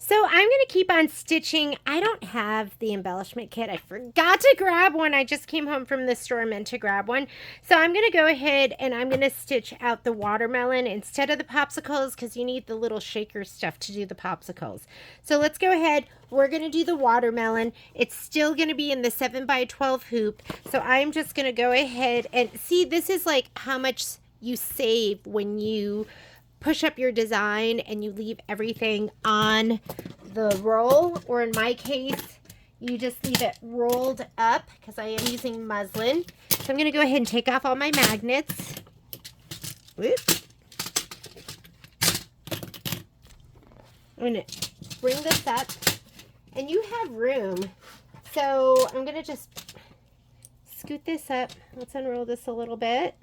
So I'm going to keep on stitching. I don't have the embellishment kit. I forgot to grab one. I just came home from the store, meant to grab one. So I'm going to go ahead and I'm going to stitch out the watermelon instead of the popsicles because you need the little shaker stuff to do the popsicles. So let's go ahead. We're going to do the watermelon. It's still going to be in the 7x12 hoop. So I'm just going to go ahead and see, this is like how much you save when you push up your design and you leave everything on the roll, or in my case you just leave it rolled up because I am using muslin. So I'm going to go ahead and take off all my magnets. Whoop. I'm going to bring this up, and you have room, so I'm going to just scoot this up. Let's unroll this a little bit.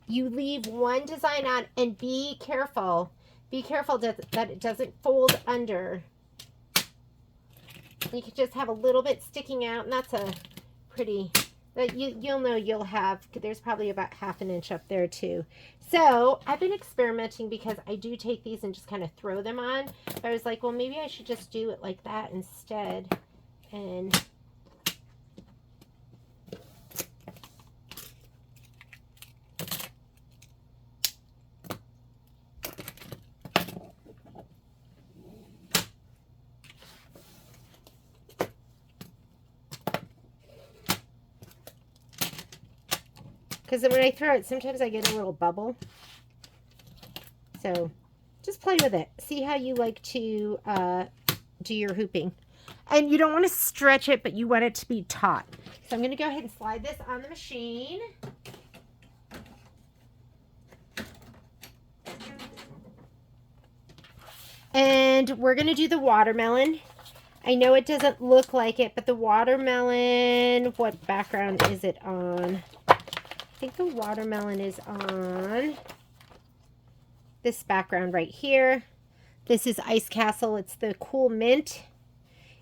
You leave one design on, and be careful that it doesn't fold under. You could just have a little bit sticking out, and that's a pretty, but you'll know you'll have, there's probably about ½ an inch up there too. So I've been experimenting because I do take these and just kind of throw them on, but I was like, well, maybe I should just do it like that instead. And because when I throw it, sometimes I get a little bubble. So just play with it. See how you like to do your hooping. And you don't want to stretch it, but you want it to be taut. So I'm going to go ahead and slide this on the machine. And we're going to do the watermelon. I know it doesn't look like it, but the watermelon, what background is it on? I think the watermelon is on this background right here. This is Ice Castle. It's the Cool Mint.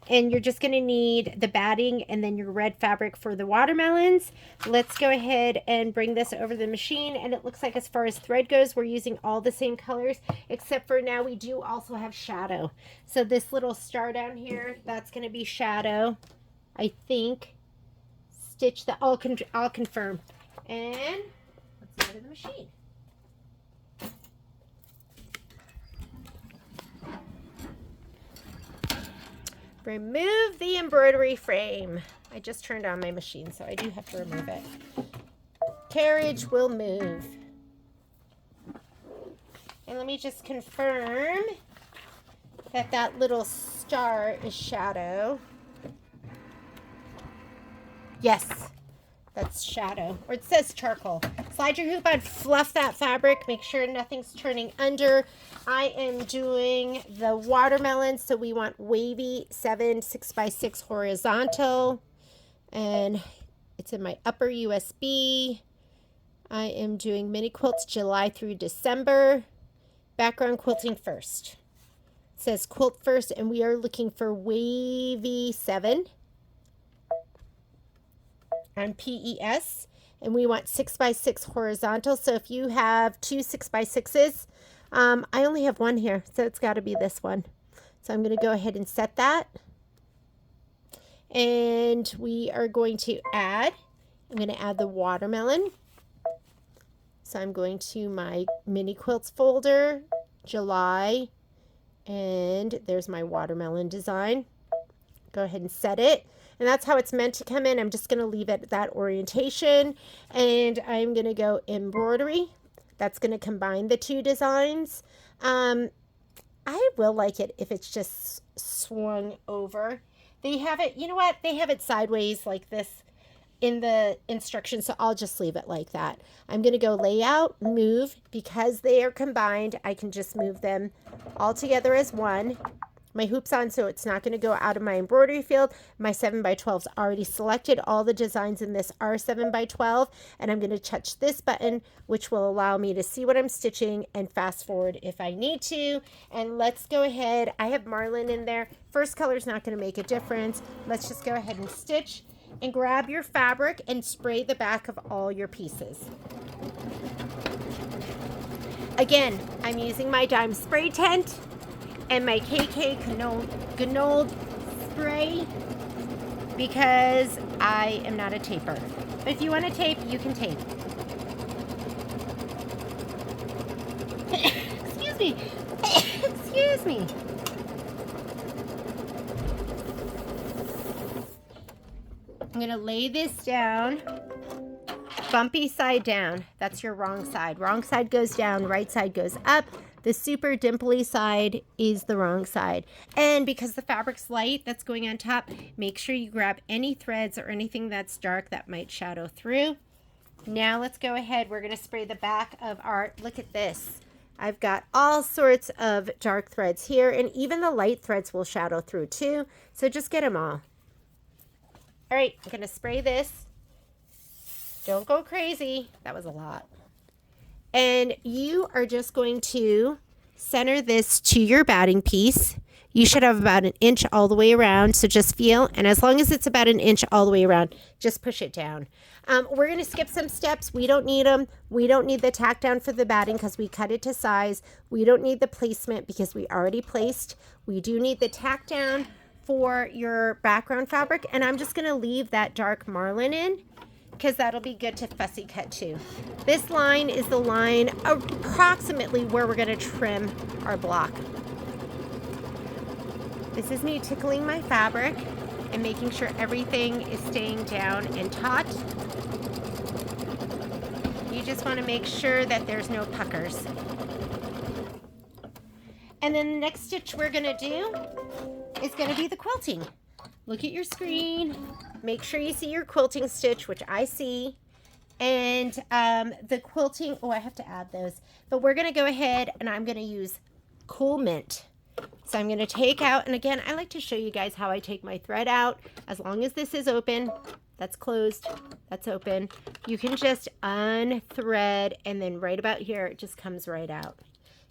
And you're just going to need the batting and then your red fabric for the watermelons. Let's go ahead and bring this over the machine. And it looks like as far as thread goes, we're using all the same colors, except for now we do also have shadow. So this little star down here, that's going to be shadow, I think. Stitch the, I'll confirm. And let's go to the machine. Remove the embroidery frame. I just turned on my machine, so I do have to remove it. Carriage will move. And let me just confirm that that little star is shadow. Yes, that's shadow, or it says charcoal. Slide your hoop on, fluff that fabric, make sure nothing's turning under. I am doing the watermelon, so we want wavy 7 6x6 horizontal, and it's in my upper USB. I am doing mini quilts July through December. Background quilting first. It says quilt first, and we are looking for wavy 7 on PES, and we want 6x6 horizontal. So if you have 2 6x6s, I only have one here, so it's got to be this one. So I'm going to go ahead and set that, and we are going to add, I'm going to add the watermelon. So I'm going to my mini quilts folder, July, and there's my watermelon design. Go ahead and set it. And that's how it's meant to come in. I'm just going to leave it that orientation. And I'm going to go embroidery. That's going to combine the two designs. I will like it if it's just swung over. They have it, you know what? They have it sideways like this in the instructions, so I'll just leave it like that. I'm going to go layout, move. Because they are combined, I can just move them all together as one. My hoop's on, so it's not going to go out of my embroidery field. My 7x12's already selected. All the designs in this are 7x12, and I'm going to touch this button, which will allow me to see what I'm stitching and fast forward if I need to. And let's go ahead. I have marlin in there. First color's not going to make a difference. Let's just go ahead and stitch, and grab your fabric and spray the back of all your pieces. Again, I'm using my dime spray tent. and my KK Ganold spray because I am not a taper. But if you want to tape, you can tape. Excuse me. Excuse me. I'm going to lay this down. Bumpy side down. That's your wrong side. Wrong side goes down, right side goes up. The super dimply side is the wrong side. And because the fabric's light that's going on top, make sure you grab any threads or anything that's dark that might shadow through. Now let's go ahead. We're going to spray the back of our, look at this. I've got all sorts of dark threads here, and even the light threads will shadow through too. So just get them all. All right, I'm going to spray this. Don't go crazy. That was a lot. And you are just going to center this to your batting piece. You should have about 1 inch all the way around. So just feel, and as long as it's about 1 inch all the way around, just push it down. We're going to skip some steps. We don't need them. We don't need the tack down for the batting because we cut it to size. We don't need the placement because we already placed. We do need the tack down for your background fabric. And I'm just going to leave that dark marlin in, because that'll be good to fussy cut too. This line is the line approximately where we're going to trim our block. This is me tickling my fabric and making sure everything is staying down and taut. You just want to make sure that there's no puckers. And then the next stitch we're going to do is going to be the quilting. Look at your screen. Make sure you see your quilting stitch, which I see. And the quilting, oh, I have to add those. But we're going to go ahead and I'm going to use Cool Mint. So I'm going to take out, and again, I like to show you guys how I take my thread out. As long as this is open, that's closed, that's open. You can just unthread, and then right about here, it just comes right out.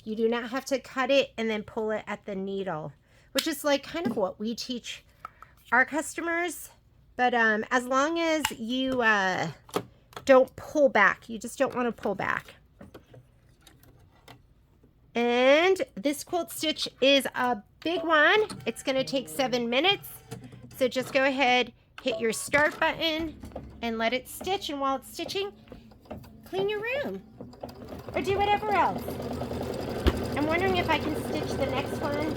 You do not have to cut it and then pull it at the needle, which is like kind of what we teach our customers. But as long as you don't pull back, you just don't want to pull back. And this quilt stitch is a big one. It's going to take 7 minutes. So just go ahead, hit your start button and let it stitch. And while it's stitching, clean your room or do whatever else. I'm wondering if I can stitch the next one.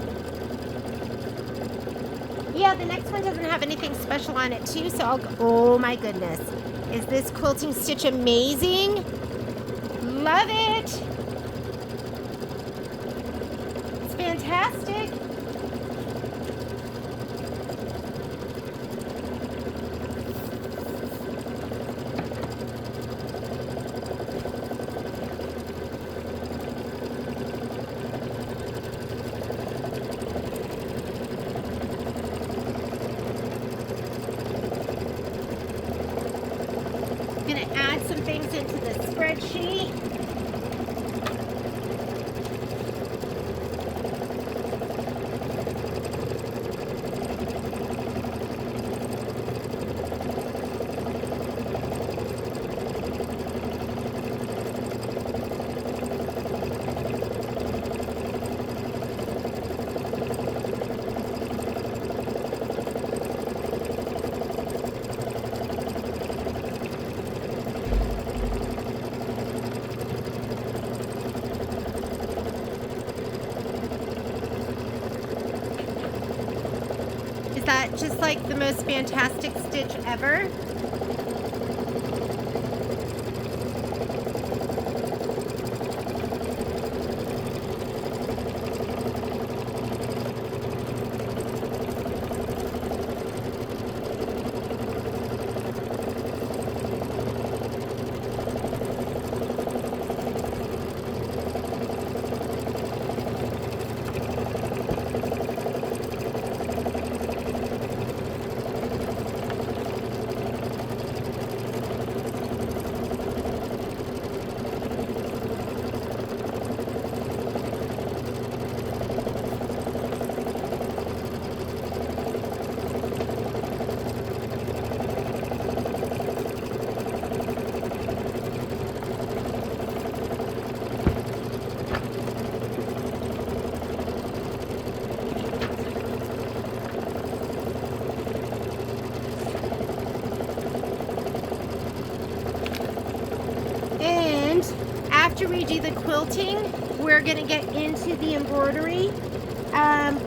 Yeah, the next one doesn't have anything special on it too. So I'll go, oh my goodness. Is this quilting stitch amazing? Love it. Fantastic. I'm going to add some things into the spreadsheet. Is that just like the most fantastic stitch ever? after we do the quilting, we're going to get into the embroidery.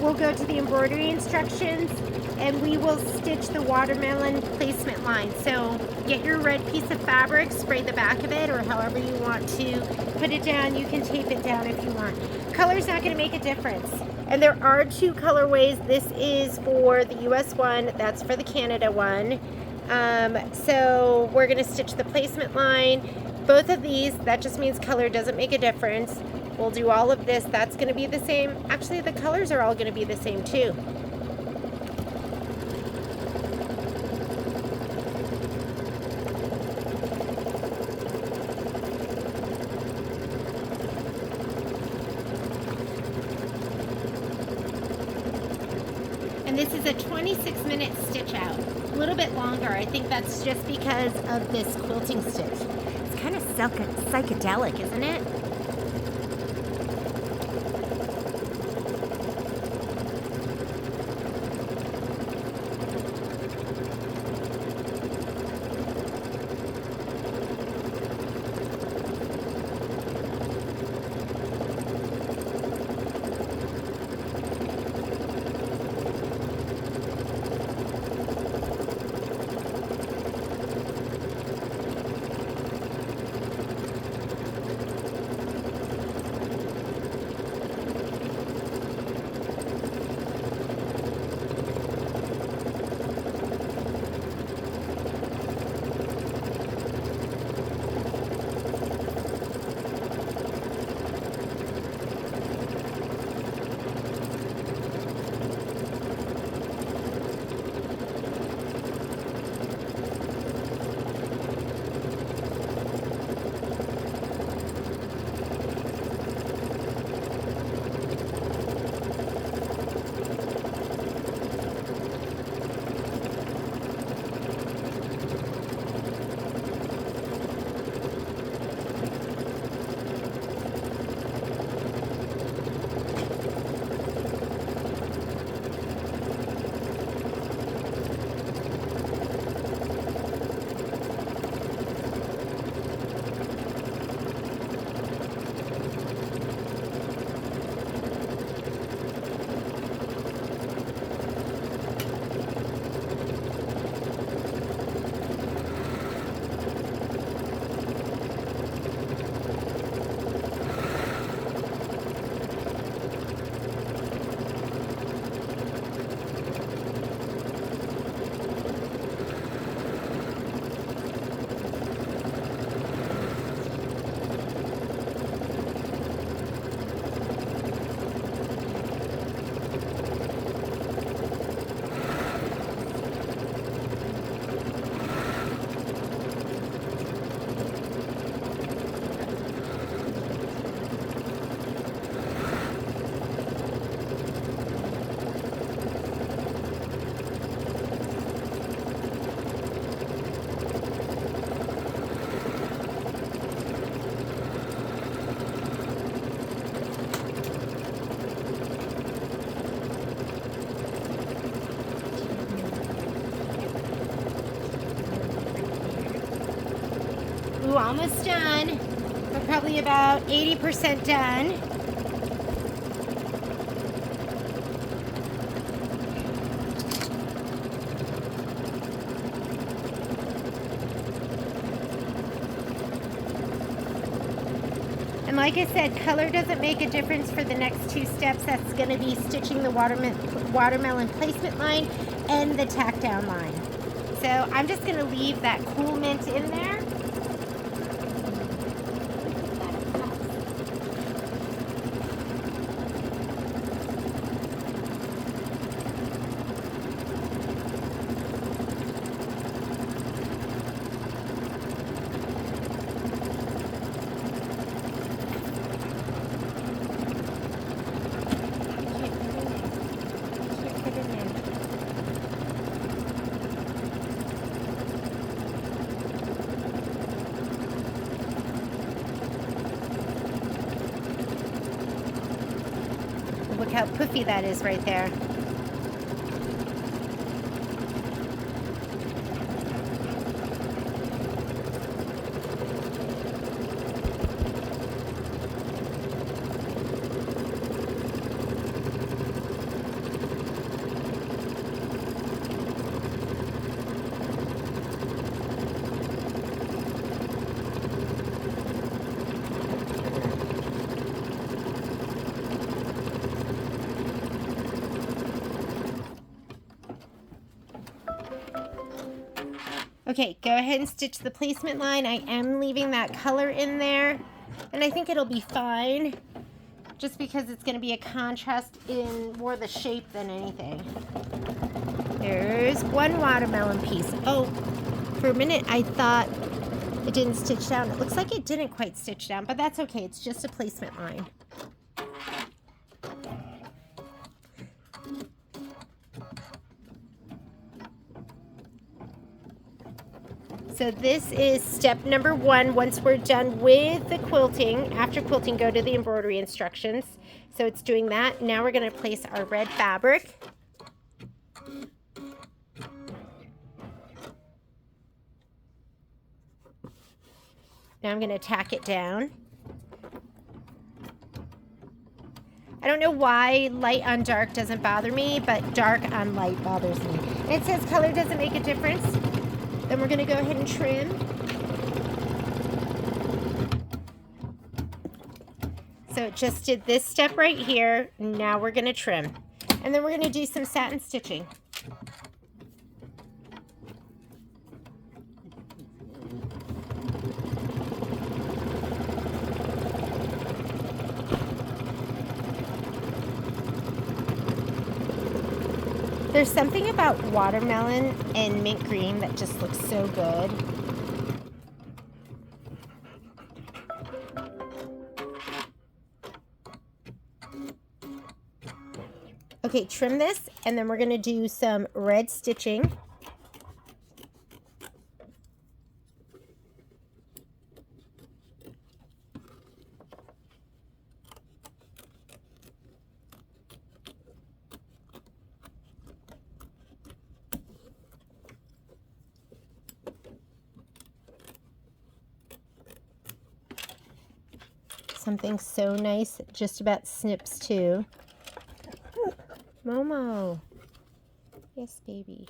We'll go to the embroidery instructions and we will stitch the watermelon placement line. So get your red piece of fabric, spray the back of it, or however you want to put it down. You can tape it down if you want. Color's not going to make a difference. And there are two colorways. This is for the US one, that's for the Canada one. So we're going to stitch the placement line. Both of these, that just means color doesn't make a difference. We'll do all of this. That's going to be the same. Actually, the colors are all going to be the same too. And this is a 26-minute stitch out. A little bit longer. I think that's just because of this quilting stitch. It's kind of psychedelic, isn't it? Ooh, almost done. We're probably about 80% done. And like I said, color doesn't make a difference for the next two steps. That's going to be stitching the watermelon placement line and the tack down line. So I'm just going to leave that cool mint in there. Look how poofy that is right there. Okay, go ahead and stitch the placement line. I am leaving that color in there, and I think it'll be fine, just because it's going to be a contrast in more the shape than anything. There's one watermelon piece. Oh, for a minute I thought it didn't stitch down. It looks like it didn't quite stitch down, but that's okay. It's just a placement line. So this is step number 1. Once we're done with the quilting, after quilting, go to the embroidery instructions. So it's doing that. Now we're going to place our red fabric. Now I'm going to tack it down. I don't know why light on dark doesn't bother me, but dark on light bothers me. And it says color doesn't make a difference. Then we're going to go ahead and trim. So it just did this step right here. Now we're going to trim. And then we're going to do some satin stitching. There's something about watermelon and mint green that just looks so good. Okay, trim this, and then we're going to do some red stitching. Something so nice just about snips too. Momo. Yes, baby.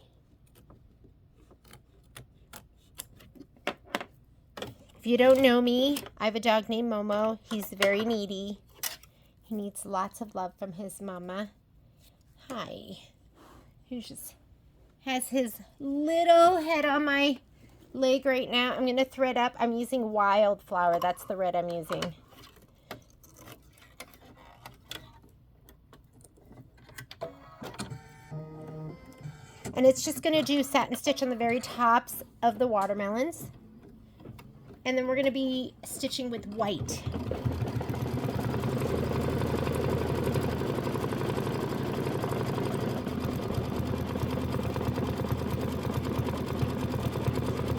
If you don't know me, I have a dog named Momo. He's very needy. He needs lots of love from his mama. Hi. He just has his little head on my leg right now. I'm going to thread up. I'm using Wildflower. That's the red I'm using. And it's just going to do satin stitch on the very tops of the watermelons. And then we're going to be stitching with white.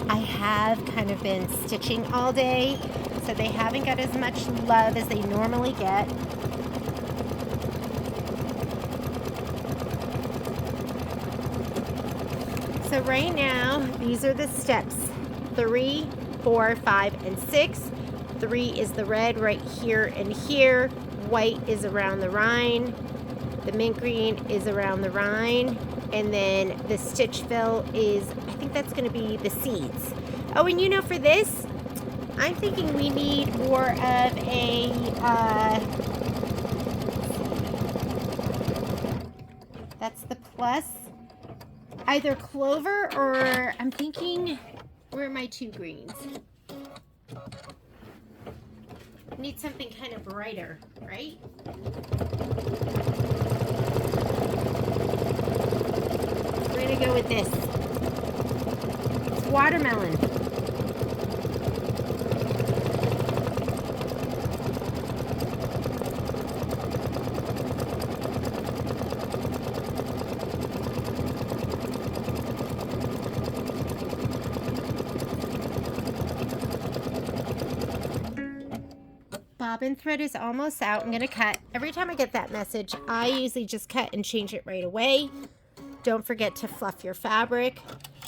I have kind of been stitching all day, so they haven't got as much love as they normally get. So right now, these are the steps: 3, 4, 5, and 6. 3 is the red right here and here. White is around the rind. The mint green is around the rind. And then the stitch fill is, I think that's going to be the seeds. Oh, and you know, for this, I'm thinking we need more of a, that's the plus. Either clover or I'm thinking, where are my 2 greens? Need something kind of brighter, right? We're gonna go with this. It's watermelon. Bobbin thread is almost out. I'm going to cut. Every time I get that message, I usually just cut and change it right away. Don't forget to fluff your fabric.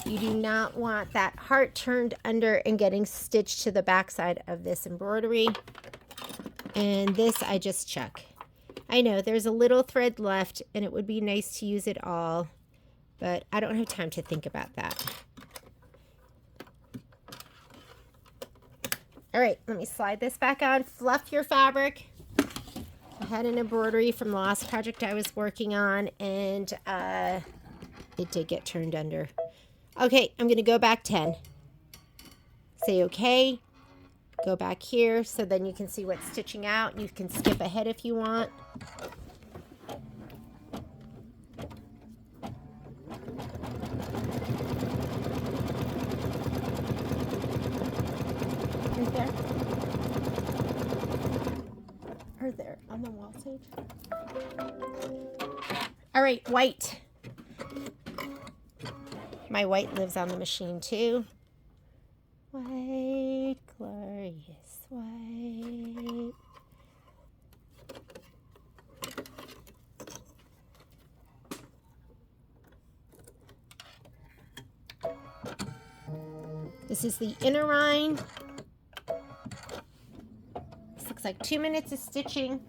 You do not want that heart turned under and getting stitched to the backside of this embroidery. And this I just chuck. I know there's a little thread left and it would be nice to use it all, but I don't have time to think about that. All right, let me slide this back on. Fluff your fabric. I had an embroidery from the last project I was working on, and it did get turned under. Okay, I'm going to go back 10. Say okay. Go back here so then you can see what's stitching out. You can skip ahead if you want. Right there. Or there on the wall, Sage. All right, white. My white lives on the machine too. White, glorious white. This is the inner rind. This looks like 2 minutes of stitching.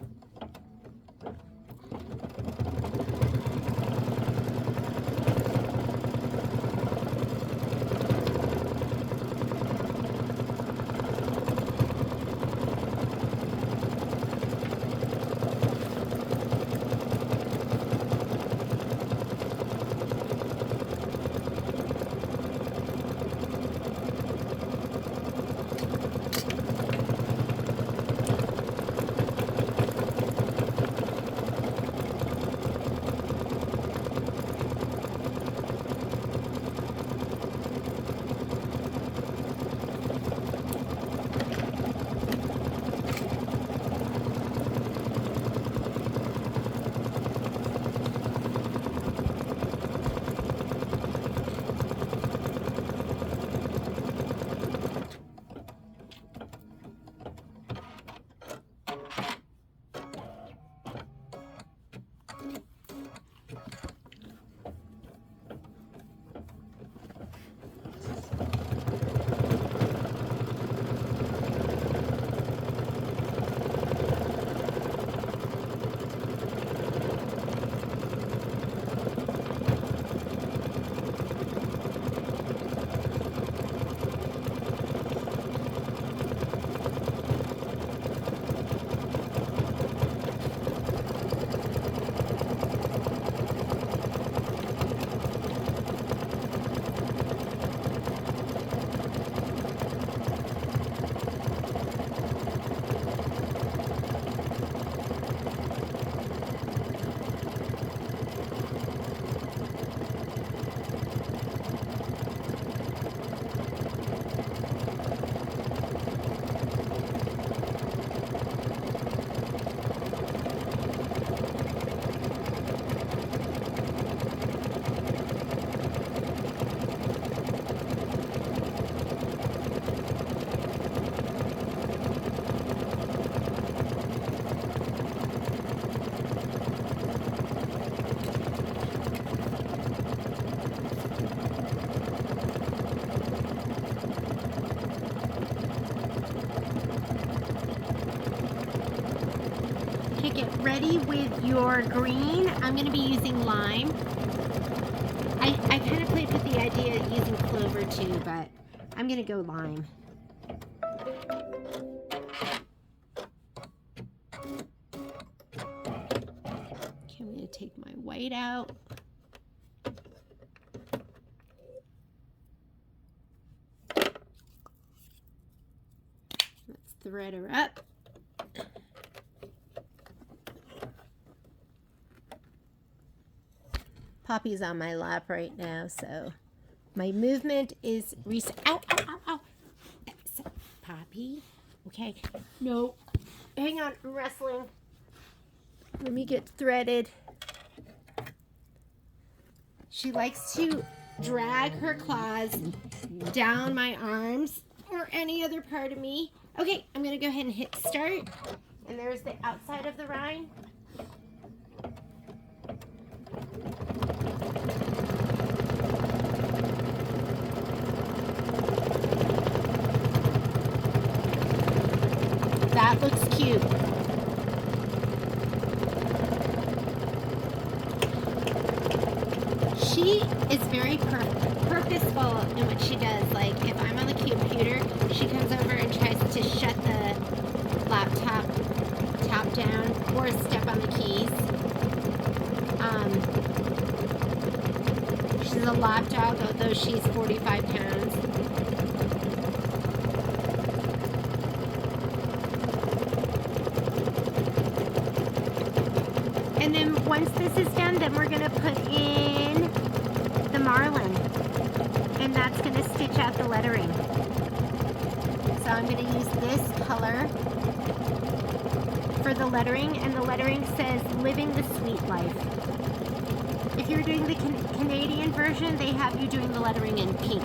Get ready with your green. I'm going to be using lime. I kind of played with the idea of using clover too, but I'm going to go lime. Okay, I'm going to take my white out. Let's thread her up. Poppy's on my lap right now, so my movement is ow, ow, ow, ow. Poppy, okay, no, hang on, I'm wrestling. Let me get threaded. She likes to drag her claws down my arms or any other part of me. Okay, I'm gonna go ahead and hit start, and there's the outside of the rind. That looks cute. She is very purposeful in what she does. Like, if I'm on the computer, she comes over and tries to shut the laptop top down or step on the keys. She's is a lap dog, although she's 45 pounds. And then once this is done, then we're going to put in the marlin. And that's going to stitch out the lettering. So I'm going to use this color for the lettering, and the lettering says living the sweet life. If you're doing the Canadian version, they have you doing the lettering in pink.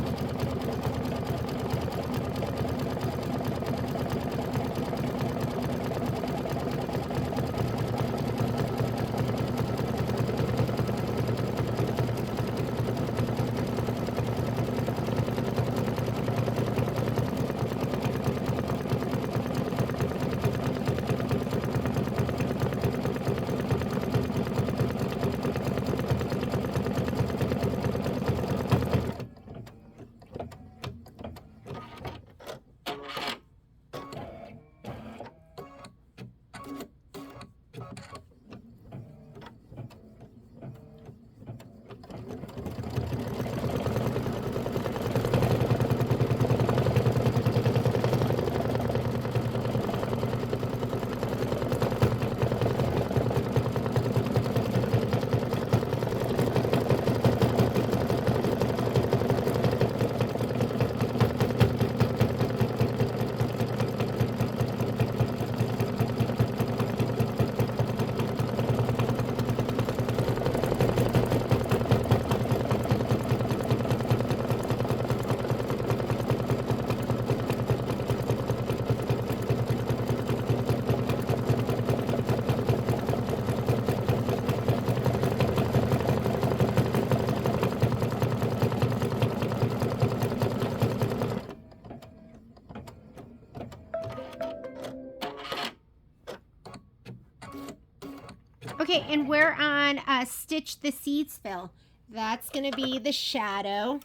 Okay, and we're on Stitch the Seeds Fill. That's going to be the shadow.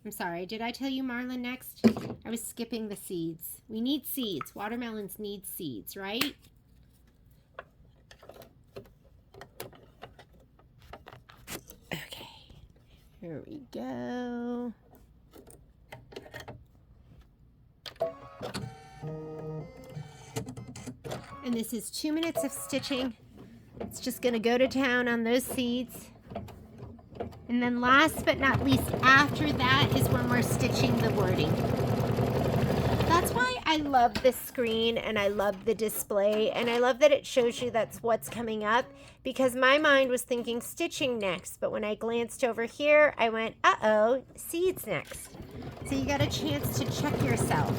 I'm sorry, did I tell you marlin next? I was skipping the seeds. We need seeds. Watermelons need seeds, right? Okay, here we go. And this is 2 minutes of stitching. It's just going to go to town on those seeds. And then last but not least, after that is when we're stitching the wording. That's why I love this screen and I love the display, and I love that it shows you that's what's coming up, because my mind was thinking stitching next, but when I glanced over here, I went, uh-oh, seeds next. So you got a chance to check yourself.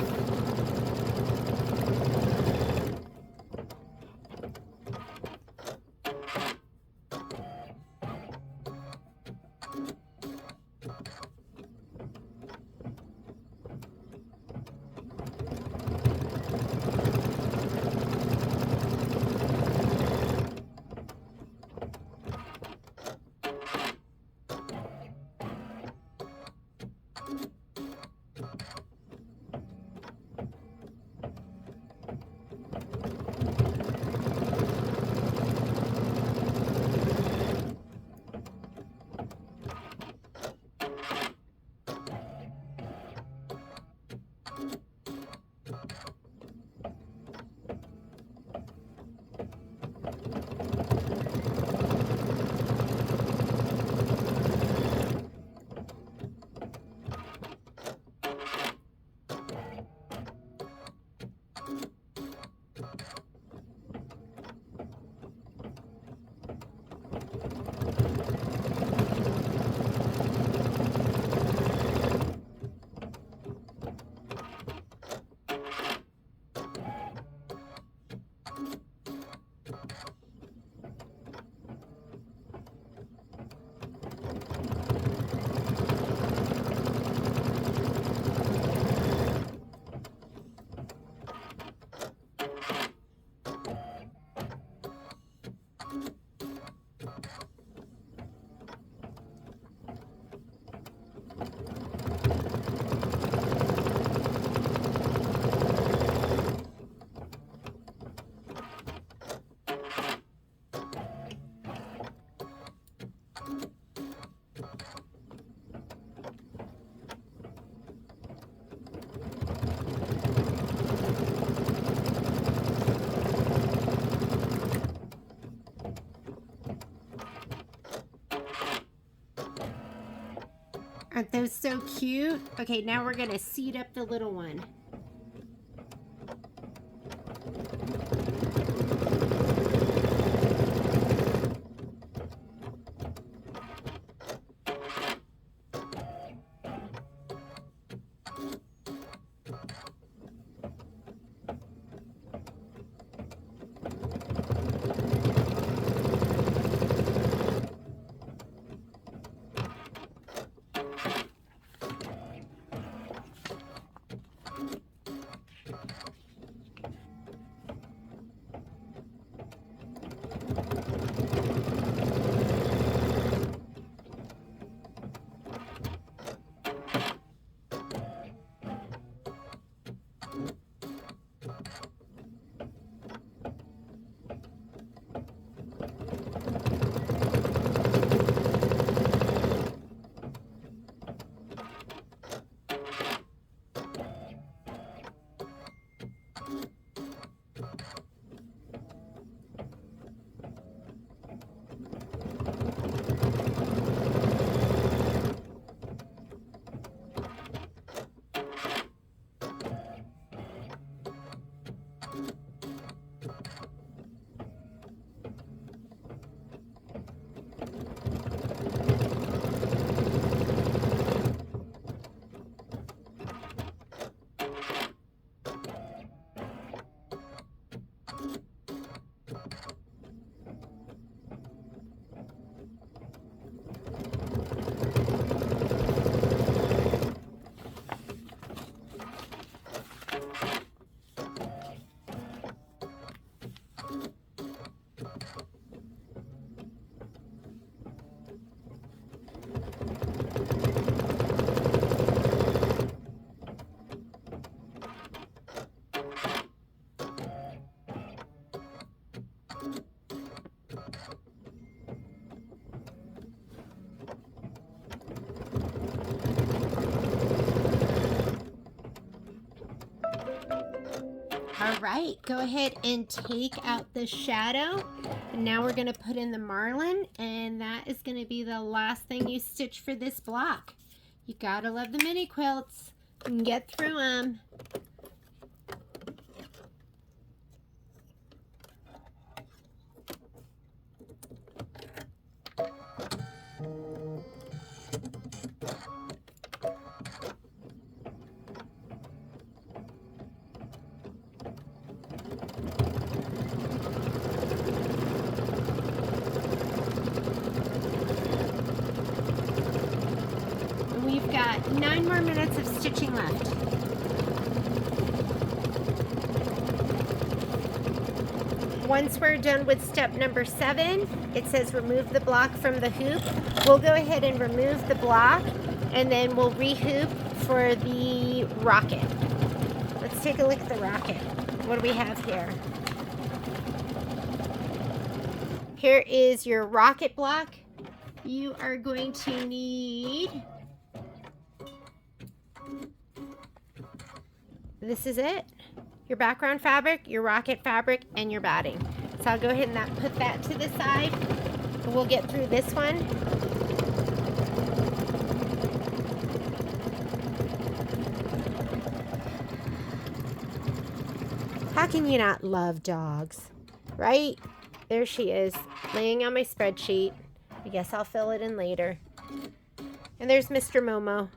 Aren't those so cute? Okay, now we're gonna seat up the little one. All right, go ahead and take out the shadow. And now we're gonna put in the marlin, and that is gonna be the last thing you stitch for this block. You gotta love the mini quilts. You can get through them. We've got 9 more minutes of stitching left. Once we're done with step number 7, it says remove the block from the hoop. We'll go ahead and remove the block, and then we'll re-hoop for the rocket. Let's take a look at the rocket. What do we have here? Here is your rocket block. You are going to need... This is it. Your background fabric, your rocket fabric, and your batting. So I'll go ahead and put that to the side. We'll get through this one. How can you not love dogs, right? There she is, laying on my spreadsheet. I guess I'll fill it in later. And there's Mr. Momo.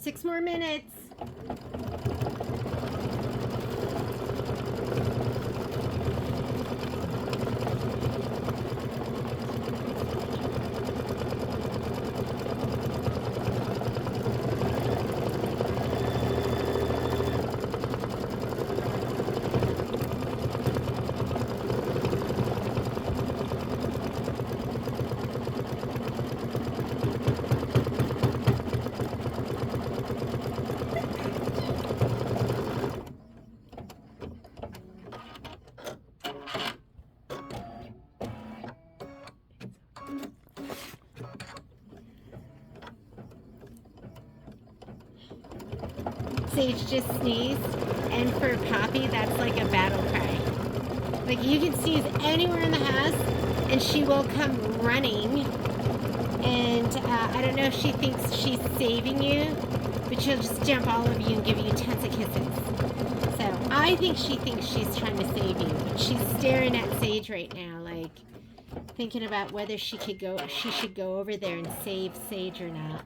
6 more minutes. Sage just sneezed, and for Poppy, that's like a battle cry. Like, you can sneeze anywhere in the house, and she will come running. And I don't know if she thinks she's saving you, but she'll just jump all over you and give you tons of kisses. So I think she thinks she's trying to save you, but she's staring at Sage right now, like thinking about whether she should go over there and save Sage or not.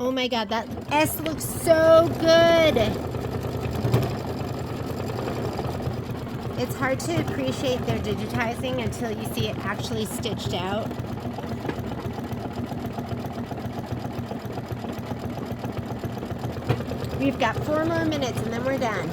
Oh my god, that S looks so good! It's hard to appreciate their digitizing until you see it actually stitched out. We've got 4 more minutes and then we're done.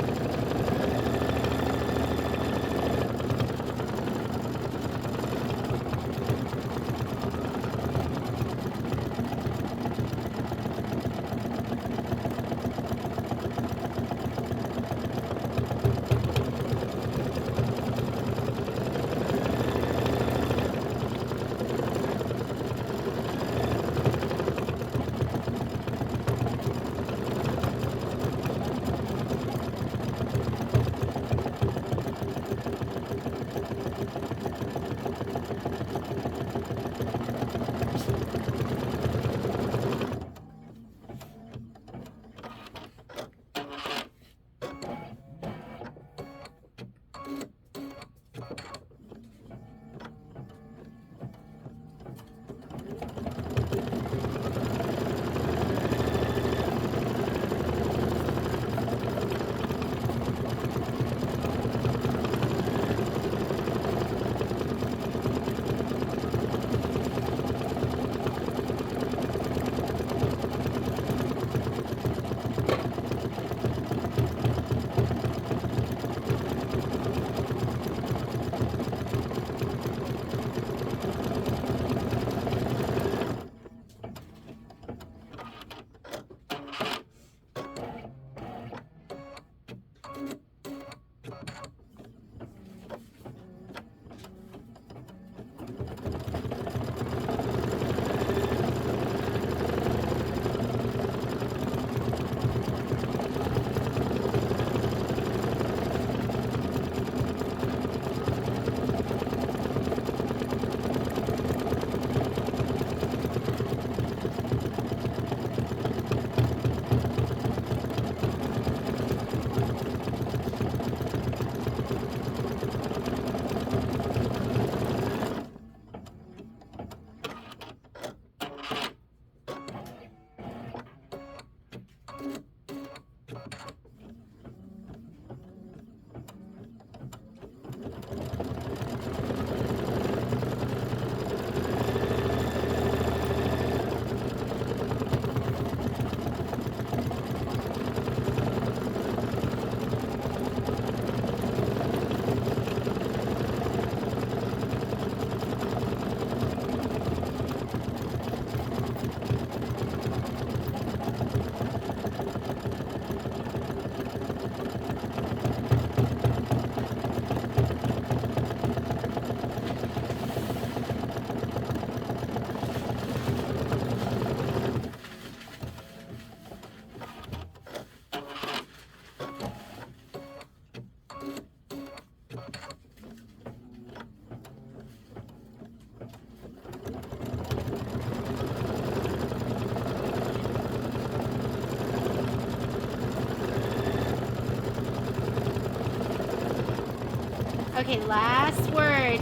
Okay, last word.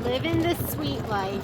Living the sweet life.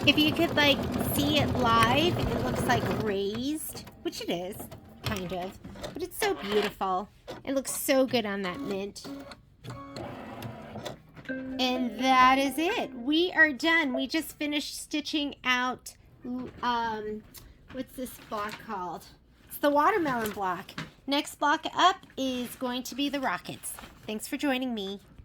If you could like see it live, it looks like raised, which it is, kind of, but it's so beautiful. It looks so good on that mint. And that is it. We are done. We just finished stitching out, what's this block called? It's the watermelon block. Next block up is going to be the rockets. Thanks for joining me.